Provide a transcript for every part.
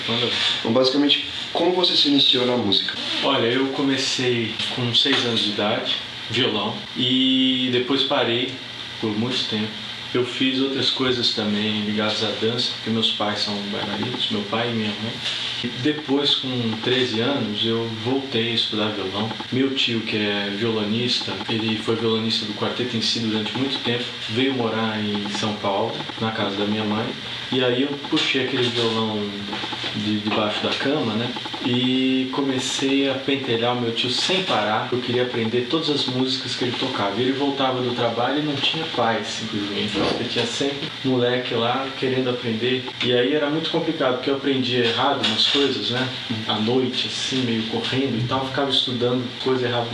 Manda ver. Então, basicamente, como você se iniciou na música? Olha, eu comecei com 6 anos de idade, violão, e depois parei por muito tempo. Eu fiz outras coisas também ligadas à dança, porque meus pais são bailarinos, meu pai e minha mãe. E depois, com 13 anos, eu voltei a estudar violão. Meu tio, que é violonista, ele foi violonista do Quarteto em Si durante muito tempo, veio morar em São Paulo, na casa da minha mãe, e aí eu puxei aquele violão debaixo da cama, né? E comecei a pentelhar o meu tio sem parar. Eu queria aprender todas as músicas que ele tocava. E ele voltava do trabalho e não tinha paz, simplesmente. Ele tinha sempre um moleque lá querendo aprender. E aí era muito complicado, porque eu aprendia errado umas coisas, né? À noite, assim, meio correndo e tal. Eu ficava estudando coisa errada.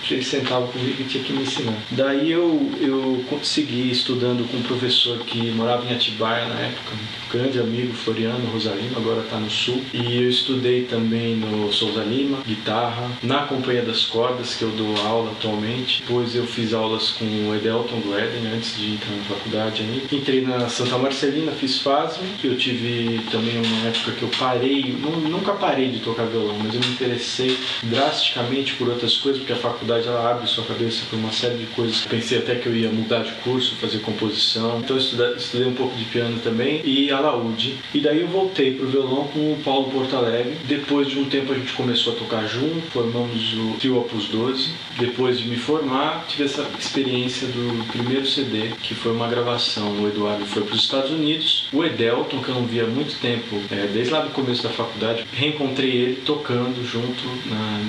Ele sentava comigo e tinha que me ensinar. Daí eu consegui, estudando com um professor que morava em Atibaia na época, um grande amigo, Floriano Rosalino, agora está no Sul. E eu estudei também no Souza Lima, guitarra, na Companhia das Cordas, que eu dou aula atualmente. Depois eu fiz aulas com o Edelton do Éden, antes de entrar na faculdade ainda. Entrei na Santa Marcelina, fiz FASM. Eu tive também uma época que eu parei, nunca parei de tocar violão, mas eu me interessei drasticamente por outras coisas, porque a faculdade ela abre sua cabeça para uma série de coisas. Pensei até que eu ia mudar de curso, fazer composição. Então eu estudei um pouco de piano também e alaúde. E daí eu voltei pro violão com o Paulo Porto Alegre. Depois de um tempo a gente começou a tocar junto, formamos o Trio Opus 12. Depois de me formar, tive essa experiência do primeiro CD, que foi uma gravação. O Eduardo foi para os Estados Unidos. O Edelton, que eu não via há muito tempo, desde lá do começo da faculdade, reencontrei ele tocando junto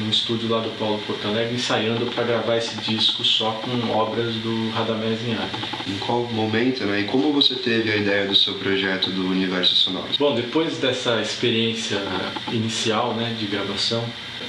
no estúdio lá do Paulo Porto Alegre, ensaiando para gravar esse disco só com obras do Radamés Inhatli. Em qual momento, né? E como você teve a ideia do seu projeto do Universo Sonoro? Bom, depois dessa experiência inicial, né, de gravação,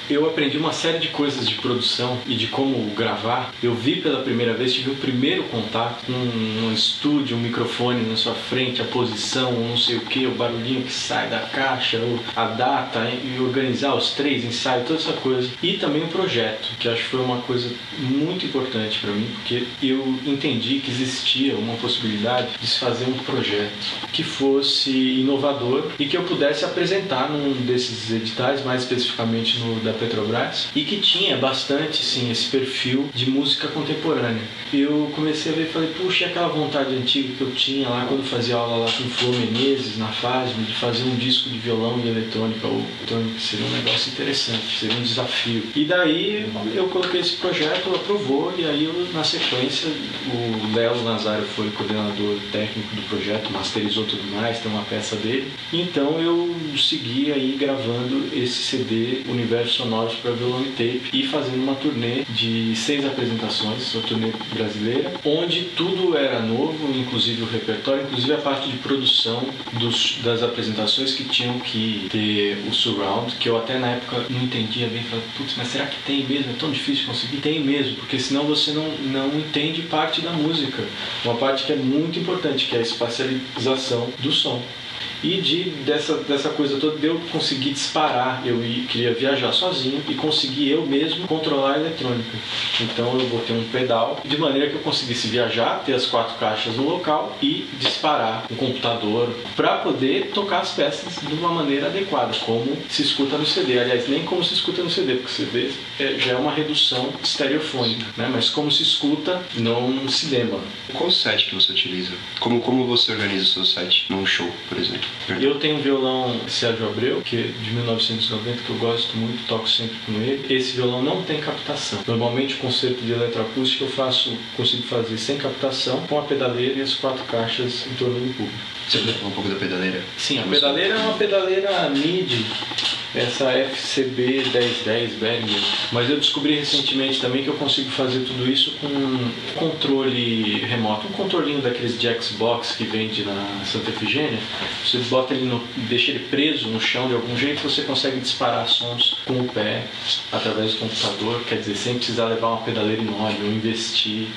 eu aprendi uma série de coisas de produção e de como gravar. Eu vi pela primeira vez, tive o primeiro contato com um estúdio, um microfone na sua frente, a posição, não sei o que, o barulhinho que sai da caixa, a data, e organizar os 3 ensaios, toda essa coisa. E também o projeto, que acho que foi uma coisa muito importante para mim, porque eu entendi que existia uma possibilidade de se fazer um projeto que fosse inovador e que eu pudesse apresentar num desses editais, mais especificamente no da Petrobras, e que tinha bastante, sim, esse perfil de música contemporânea. Eu comecei a ver e falei, puxa, aquela vontade antiga que eu tinha lá quando eu fazia aula lá com o Flor Menezes, na FASM, de fazer um disco de violão e eletrônica, ou eletrônica, seria um negócio interessante, seria um desafio. E daí eu coloquei esse projeto, aprovou, e aí na sequência o Lelo Nazário foi o coordenador técnico do projeto, masterizou tudo mais, tem uma peça dele. Então eu segui aí gravando esse CD Universo Sonoros para violão e tape e fazendo uma turnê de 6 apresentações, uma turnê brasileira, onde tudo era novo, inclusive o repertório, inclusive a parte de produção das apresentações, que tinham que ter o surround, que eu até na época não entendia bem, falei, putz, mas será que tem mesmo? É tão difícil de conseguir? Tem mesmo, porque senão você não entende parte da música, uma parte que é muito importante, que é a espacialização do som. E dessa coisa toda de eu conseguir disparar, queria viajar sozinho e consegui eu mesmo controlar a eletrônica. Então eu botei um pedal de maneira que eu conseguisse viajar, ter as 4 caixas no local e disparar o computador para poder tocar as peças de uma maneira adequada, como se escuta no CD. Aliás, nem como se escuta no CD, porque o CD já é uma redução estereofônica, né? Mas como se escuta num cinema. Qual set que você utiliza? Como você organiza o seu set num show, por exemplo? Eu tenho um violão Sérgio Abreu, que é de 1990, que eu gosto muito, toco sempre com ele. Esse violão não tem captação. Normalmente o concerto de eletroacústica eu consigo fazer sem captação, com a pedaleira e as 4 caixas em torno do público. Você pode falar um pouco da pedaleira? Sim, a pedaleira é uma pedaleira MIDI, essa FCB 1010 Behringer. Mas eu descobri recentemente também que eu consigo fazer tudo isso com um controle remoto, um controlinho daqueles de Xbox que vende na Santa Efigênia. Você bota ele deixa ele preso no chão de algum jeito, você consegue disparar sons com o pé através do computador, quer dizer, sem precisar levar uma pedaleira enorme ou investir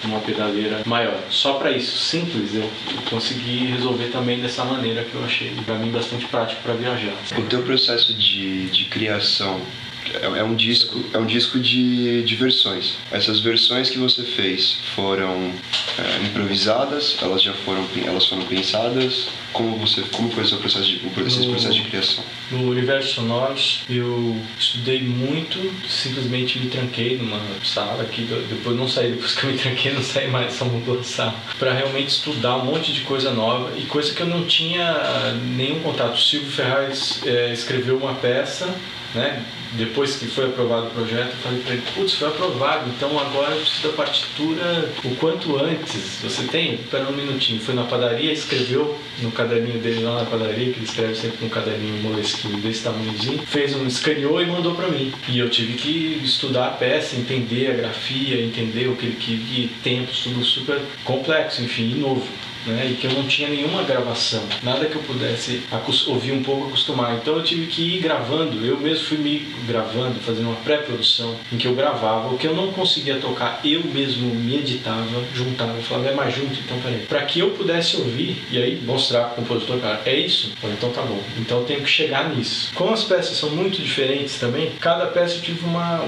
numa pedaleira maior. Só para isso, simples, eu consegui resolver também dessa maneira que eu achei para mim bastante prático para viajar. O teu processo de criação É um disco de versões. Essas versões que você fez foram improvisadas, elas foram pensadas. Como foi o seu processo de criação? No Universos Sonoros eu estudei muito, simplesmente me tranquei numa sala aqui, depois que eu me tranquei não saí mais, só mudou a sala, para realmente estudar um monte de coisa nova e coisa que eu não tinha nenhum contato. O Silvio Ferraz escreveu uma peça, né? Depois que foi aprovado o projeto, eu falei para ele, putz, foi aprovado, então agora eu preciso da partitura o quanto antes. Você tem? Espera um minutinho. Foi na padaria, escreveu no caderninho dele lá na padaria, que ele escreve sempre com um caderninho molesquinho desse tamanhozinho, escaneou e mandou para mim. E eu tive que estudar a peça, entender a grafia, entender o que ele queria, tempos, tudo super complexo, enfim, e novo. Né, e que eu não tinha nenhuma gravação, nada que eu pudesse ouvir um pouco, acostumar. Então eu tive que ir gravando, eu mesmo fui me gravando, fazendo uma pré-produção em que eu gravava o que eu não conseguia tocar, eu mesmo me editava, juntava, falava, mais junto, então peraí, para que eu pudesse ouvir e aí mostrar para o compositor, cara, é isso? Então tá bom, então eu tenho que chegar nisso. Como as peças são muito diferentes também, cada peça eu tive uma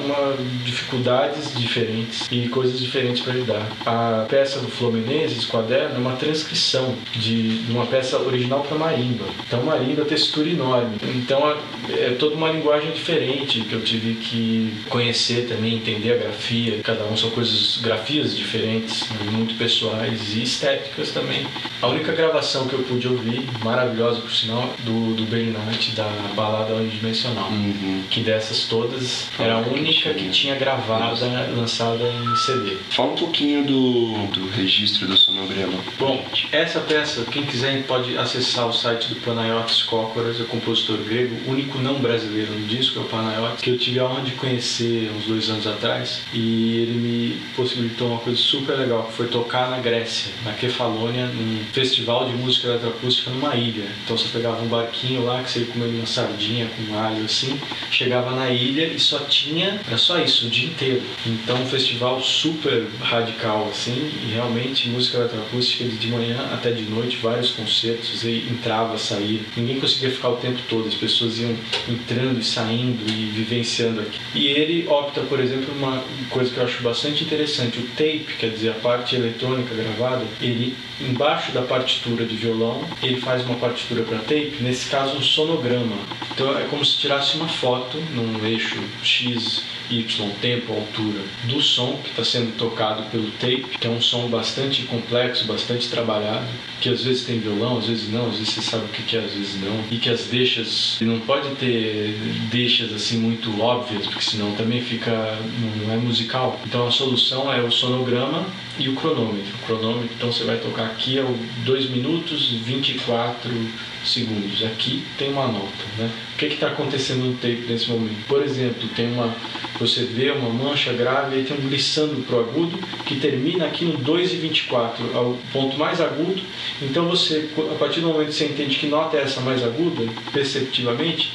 dificuldades diferentes e coisas diferentes para lidar. A peça do Flor Menezes, Quaderno, é uma transcrição de uma peça original para marimba. Então marimba, textura enorme. Então é toda uma linguagem diferente que eu tive que conhecer também, entender a grafia. Cada um são grafias diferentes, muito pessoais e estéticas também. A única gravação que eu pude ouvir, maravilhosa por sinal, do Bernat, da balada unidimensional. Que dessas todas era a única que tinha gravada, lançada em CD. Fala um pouquinho do registro do sonograma. Bom, essa peça, quem quiser pode acessar o site do Panayotis Kokoros, é compositor grego, único não brasileiro no disco, é o Panayotis, que eu tive a honra de conhecer uns 2 anos atrás, e ele me possibilitou uma coisa super legal, que foi tocar na Grécia, na Kefalônia, num festival de música eletroacústica numa ilha. Então você pegava um barquinho lá, que você ia comer uma sardinha com alho assim, chegava na ilha e era só isso, o dia inteiro. Então um festival super radical assim, e realmente música eletroacústica de manhã até de noite, vários concertos, e entrava, saía, ninguém conseguia ficar o tempo todo, as pessoas iam entrando e saindo e vivenciando aqui. E ele opta, por exemplo, uma coisa que eu acho bastante interessante, o tape, quer dizer, a parte eletrônica gravada, ele embaixo da partitura de violão, ele faz uma partitura para tape, nesse caso um sonograma. Então é como se tirasse uma foto num eixo X, Y, tempo, altura, do som que está sendo tocado pelo tape, que é um som bastante complexo, bastante trabalhado, que às vezes tem violão, às vezes não, às vezes você sabe o que é, às vezes não, e que as deixas, não pode ter deixas assim muito óbvias, porque senão também não é musical. Então a solução é o sonograma e o cronômetro. O cronômetro, então você vai tocar aqui, é o 2 minutos e 24 segundos. Aqui tem uma nota, né? O que está acontecendo no tape nesse momento? Por exemplo, você vê uma mancha grave, aí tem um glissando pro agudo, que termina aqui no 2,24, é o ponto mais agudo. Então você, a partir do momento que você entende que nota é essa mais aguda, perceptivamente,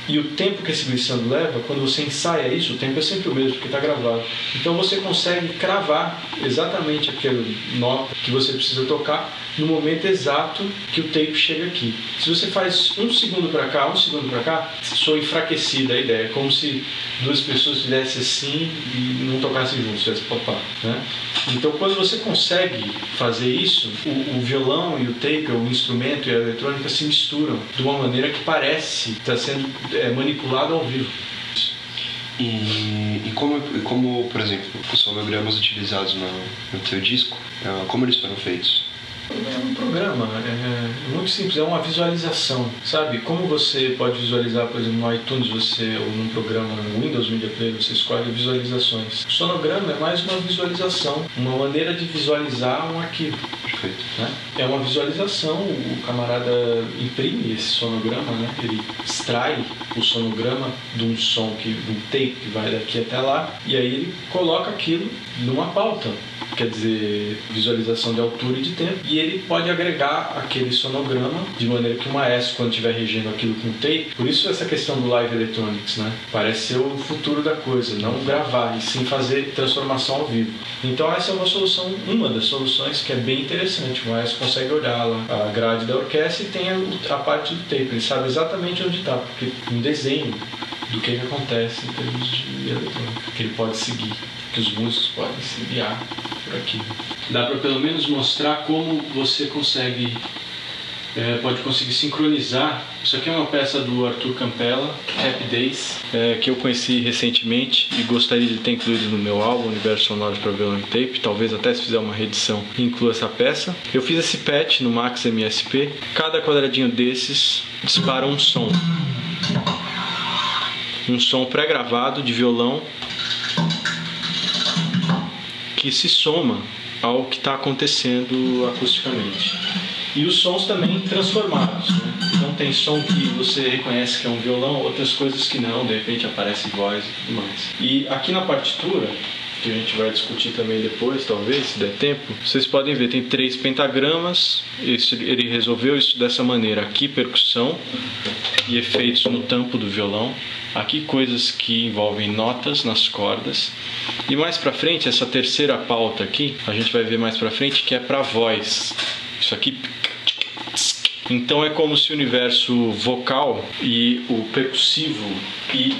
e o tempo que esse glissando leva, quando você ensaia isso, o tempo é sempre o mesmo, porque está gravado. Então você consegue cravar exatamente aquela nota que você precisa tocar no momento exato que o tape chega aqui. Se você faz 1 segundo para cá, 1 segundo para cá, soa enfraquecida a ideia. É como se 2 pessoas fizessem assim e não tocassem juntos, fizesse papá, né? Então quando você consegue fazer isso, o violão e o tape, o instrumento e a eletrônica se misturam de uma maneira que parece estar sendo manipulado ao vivo. E como, por exemplo, os sonogramas utilizados no teu disco, como eles foram feitos? É um programa, é muito simples, é uma visualização, sabe? Como você pode visualizar, por exemplo, no iTunes, ou num programa no Windows Media Player, você escolhe visualizações. O sonograma é mais uma visualização, uma maneira de visualizar um arquivo. Perfeito. Né? É uma visualização, o camarada imprime esse sonograma, né? Ele extrai o sonograma de um tape que vai daqui até lá, e aí ele coloca aquilo numa pauta. Quer dizer, visualização de altura e de tempo, e ele pode agregar aquele sonograma de maneira que o maestro, quando estiver regendo aquilo com tape, por isso essa questão do live electronics, né? Parece ser o futuro da coisa, não gravar e sim fazer transformação ao vivo. Então essa é uma das soluções que é bem interessante. O maestro consegue olhar lá a grade da orquestra e tem a parte do tape, ele sabe exatamente onde está, porque um desenho do que acontece em termos de eletrônica, que ele pode seguir, que os músicos podem se guiar por aqui. Dá para pelo menos mostrar como você pode conseguir sincronizar. Isso aqui é uma peça do Arthur Campella, Happy Days, que eu conheci recentemente e gostaria de ter incluído no meu álbum Universo Sonoro para Violão e Tape. Talvez até se fizer uma reedição inclua essa peça. Eu fiz esse patch no Max MSP. Cada quadradinho desses dispara um som. Um som pré-gravado de violão que se soma ao que está acontecendo acusticamente. E os sons também transformados, né? Então tem som que você reconhece que é um violão, outras coisas que não, de repente aparece voz e tudo mais. E aqui na partitura, que a gente vai discutir também depois, talvez, se der tempo, vocês podem ver, tem 3 pentagramas. Ele resolveu isso dessa maneira. Aqui percussão e efeitos no tampo do violão. Aqui coisas que envolvem notas nas cordas. E mais pra frente, essa terceira pauta aqui, a gente vai ver mais pra frente, que é pra voz. Isso aqui. Então é como se o universo vocal e o percussivo e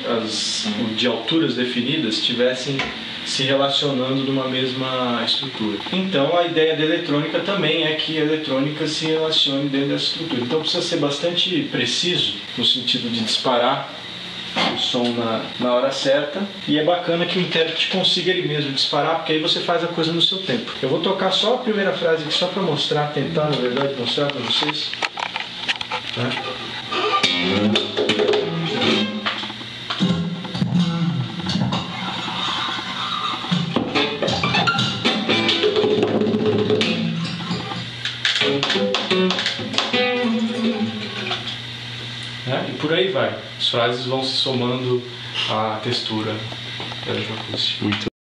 o de alturas definidas estivessem se relacionando numa mesma estrutura. Então a ideia da eletrônica também é que a eletrônica se relacione dentro dessa estrutura. Então precisa ser bastante preciso no sentido de disparar o som na hora certa, e é bacana que o intérprete consiga ele mesmo disparar, porque aí você faz a coisa no seu tempo. Eu vou tocar só a primeira frase aqui, só para mostrar, tentar na verdade mostrar para vocês. Tá? E por aí vai. As frases vão se somando à textura eletroacústica.